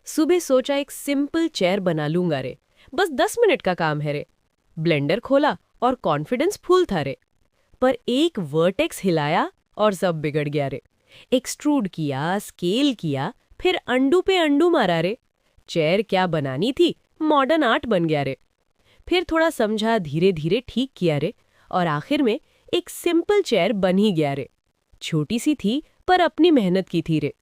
सुबह सोचा एक सिंपल चेयर बना लूंगा रे। बस 10 मिनट का काम है रे। ब्लेंडर खोला और कॉन्फिडेंस फुल था रे। पर एक वर्टेक्स हिलाया और सब बिगड़ गया रे। एक्सट्रूड किया, स्केल किया, फिर अंडू पे अंडू मारा रे। चेयर क्या बनानी थी, मॉडर्न आर्ट बन गया रे। फिर थोड़ा समझा, धीरे धीरे ठीक किया रे। और आखिर में एक सिंपल चेयर बन ही गया रे। छोटी सी थी पर अपनी मेहनत की थी रे।